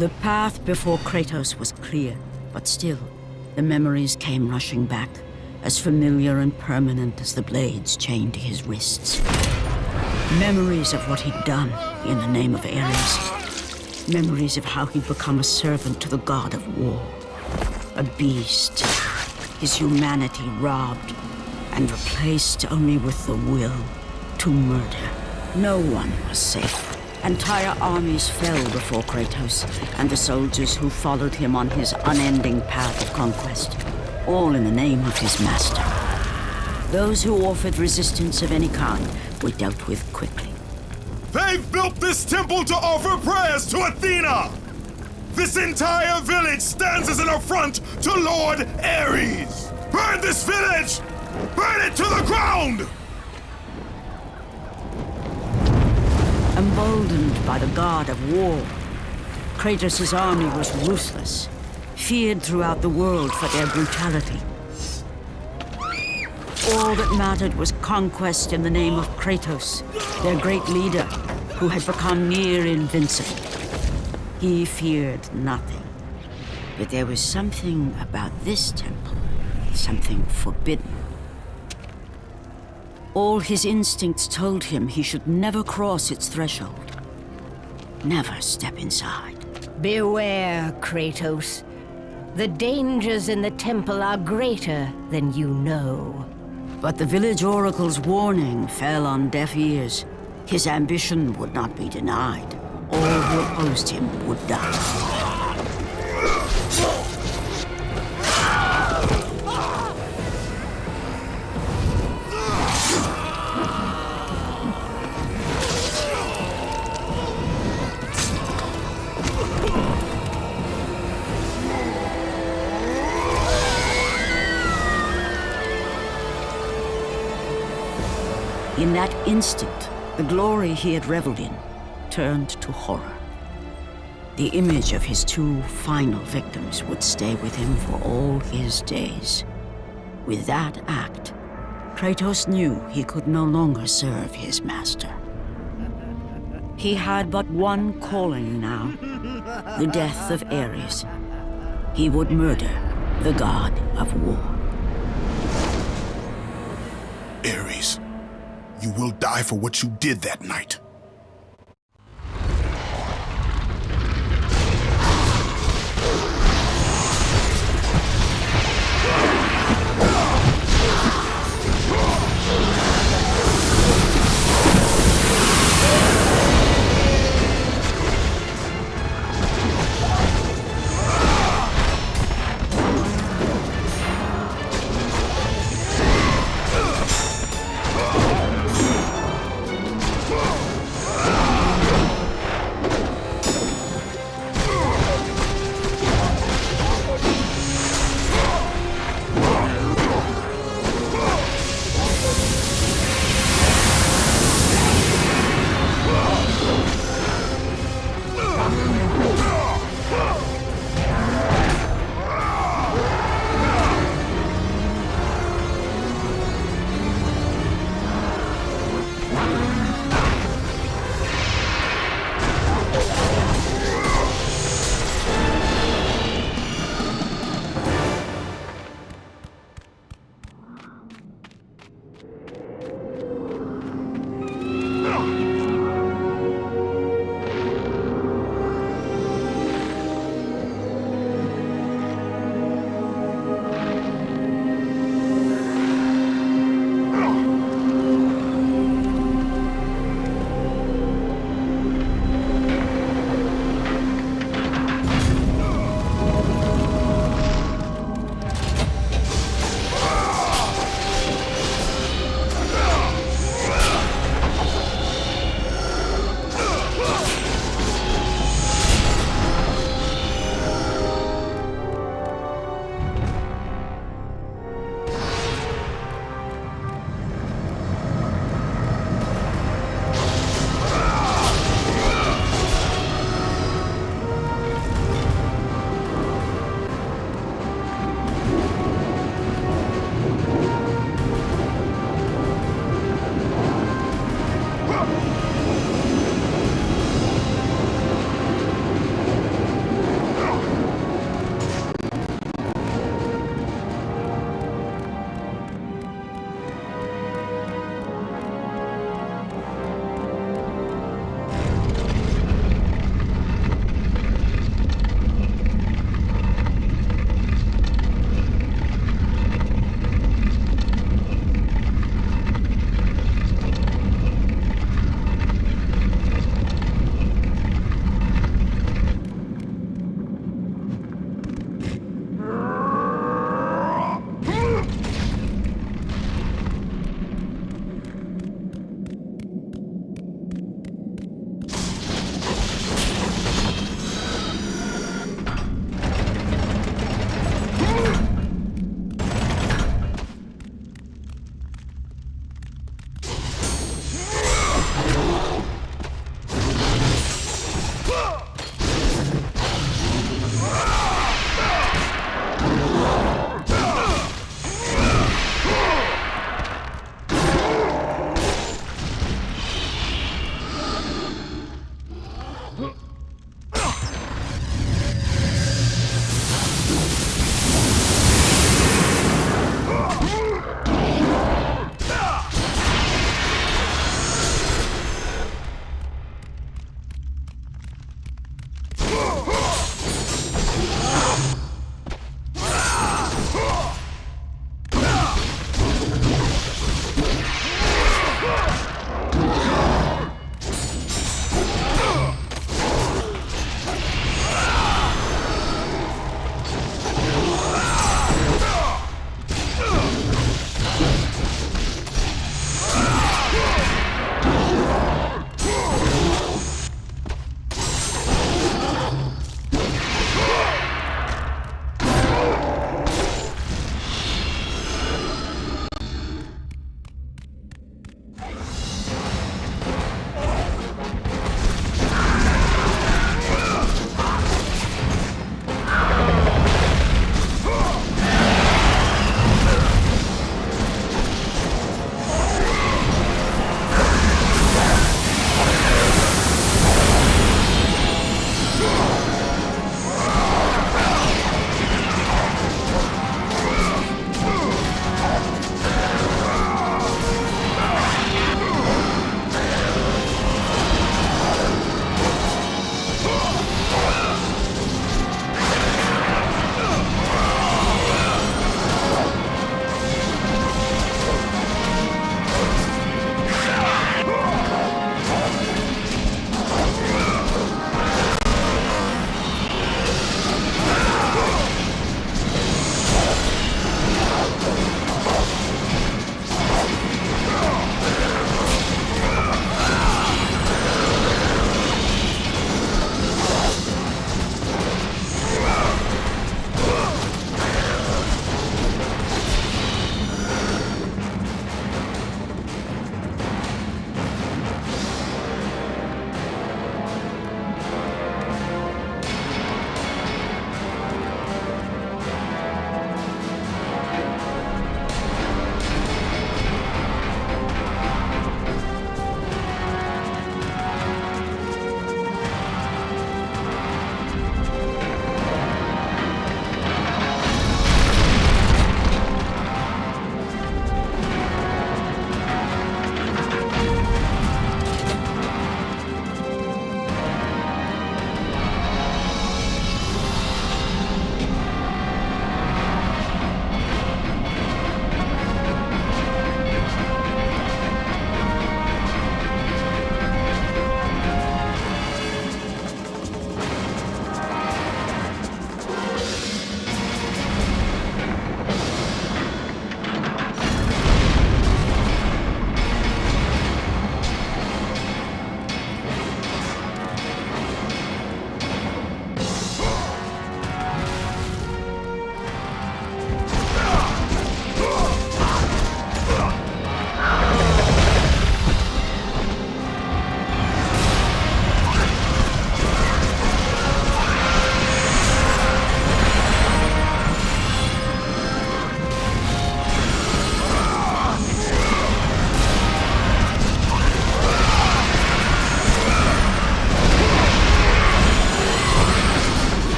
The path before Kratos was clear, but still, the memories came rushing back, as familiar and permanent as the blades chained to his wrists. Memories of what he'd done in the name of Ares. Memories of how he'd become a servant to the god of war. A beast, his humanity robbed and replaced only with the will to murder. No one was safe. Entire armies fell before Kratos and the soldiers who followed him on his unending path of conquest, all in the name of his master. Those who offered resistance of any kind were dealt with quickly. They've built this temple to offer prayers to Athena! This entire village stands as an affront to Lord Ares! Burn this village! Burn it to the ground! Emboldened by the god of war, Kratos' army was ruthless, feared throughout the world for their brutality. All that mattered was conquest in the name of Kratos, their great leader, who had become near invincible. He feared nothing. But there was something about this temple, something forbidden. All his instincts told him he should never cross its threshold. Never step inside. Beware, Kratos. The dangers in the temple are greater than you know. But the village oracle's warning fell on deaf ears. His ambition would not be denied. All who opposed him would die. In that instant, the glory he had reveled in turned to horror. The image of his two final victims would stay with him for all his days. With that act, Kratos knew he could no longer serve his master. He had but one calling now, the death of Ares. He would murder the god of war. Ares, you will die for what you did that night.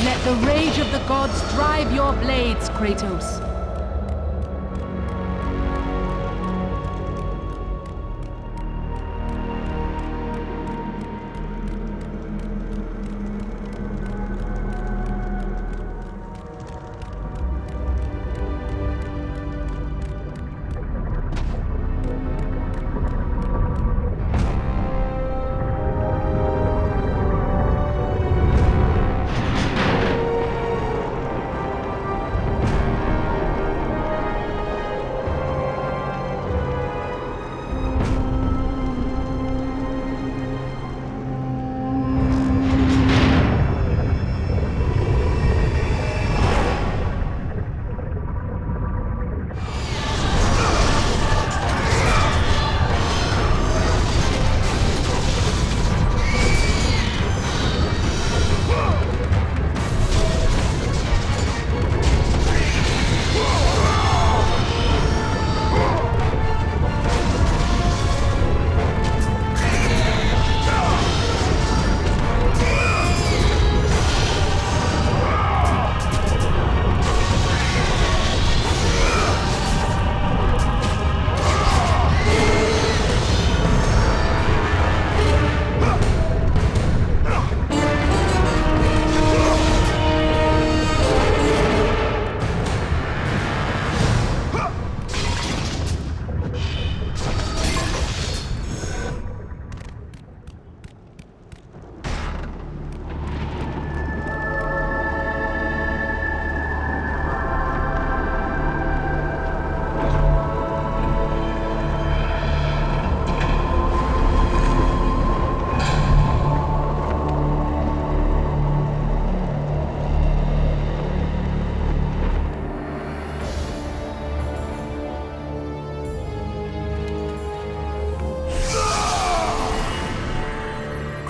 Let the rage of the gods drive your blades, Kratos.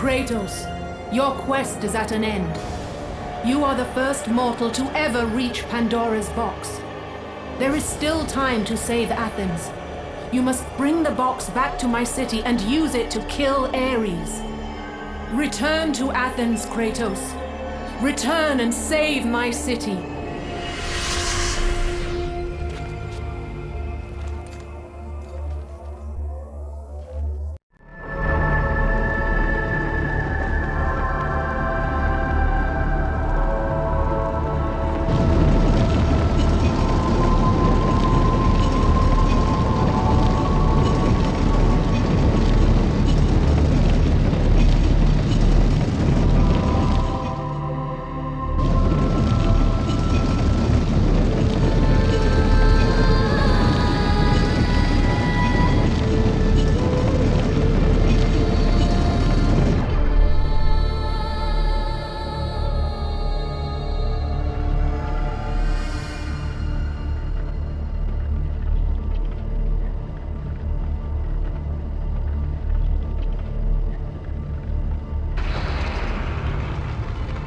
Kratos, your quest is at an end. You are the first mortal to ever reach Pandora's box. There is still time to save Athens. You must bring the box back to my city and use it to kill Ares. Return to Athens, Kratos. Return and save my city.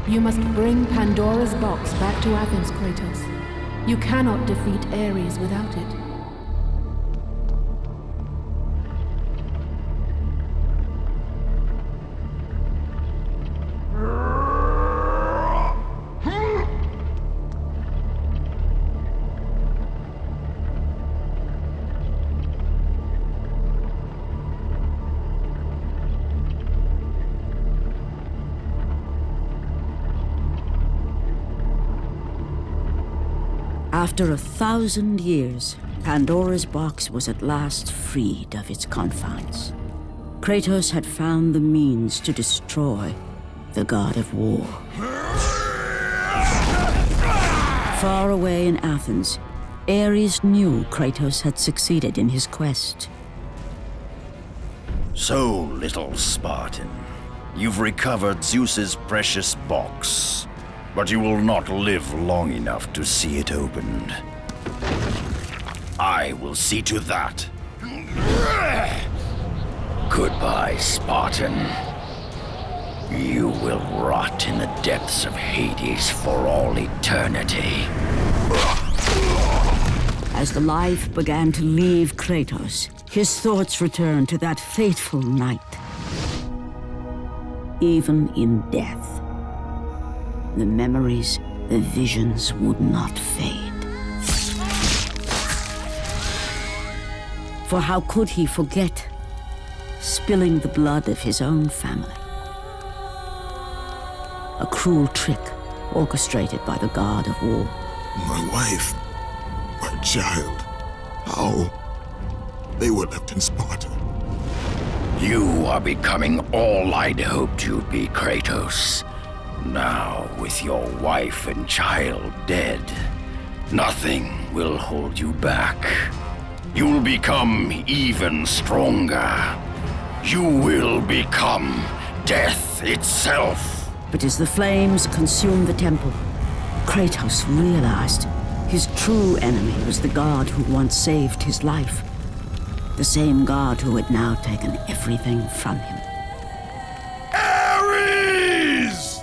You must bring Pandora's box back to Athens, Kratos. You cannot defeat Ares without it. After 1,000 years, Pandora's box was at last freed of its confines. Kratos had found the means to destroy the god of war. Far away in Athens, Ares knew Kratos had succeeded in his quest. So, little Spartan, you've recovered Zeus's precious box. But you will not live long enough to see it opened. I will see to that. Goodbye, Spartan. You will rot in the depths of Hades for all eternity. As the life began to leave Kratos, his thoughts returned to that fateful night. Even in death, the memories, the visions would not fade. For how could he forget spilling the blood of his own family? A cruel trick orchestrated by the god of war. My wife, my child, how? They were left in Sparta. You are becoming all I'd hoped you'd be, Kratos. Now, with your wife and child dead, nothing will hold you back. You'll become even stronger. You will become death itself. But as the flames consumed the temple, Kratos realized his true enemy was the god who once saved his life. The same god who had now taken everything from him. Ares!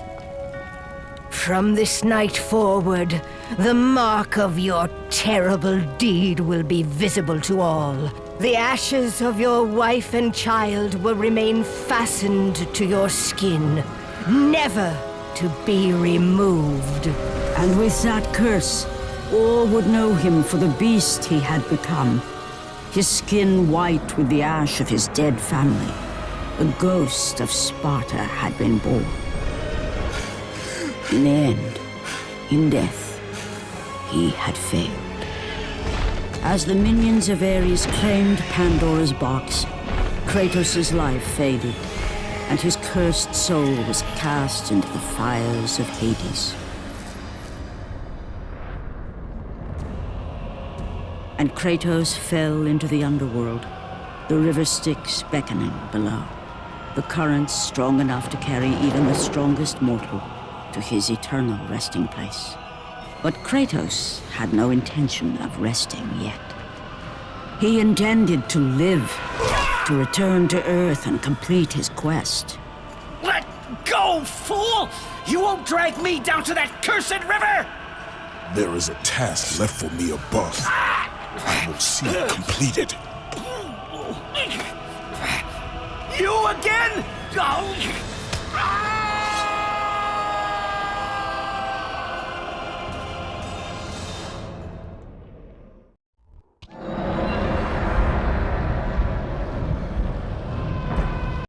From this night forward, the mark of your terrible deed will be visible to all. The ashes of your wife and child will remain fastened to your skin, never to be removed. And with that curse, all would know him for the beast he had become. His skin white with the ash of his dead family. The ghost of Sparta had been born. In the end, in death, he had failed. As the minions of Ares claimed Pandora's box, Kratos' life faded, and his cursed soul was cast into the fires of Hades. And Kratos fell into the underworld, the river Styx beckoning below, the currents strong enough to carry even the strongest mortal to his eternal resting place. But Kratos had no intention of resting yet. He intended to live, to return to Earth and complete his quest. Let go, fool! You won't drag me down to that cursed river! There is a task left for me above. I will see it completed. You again? Oh.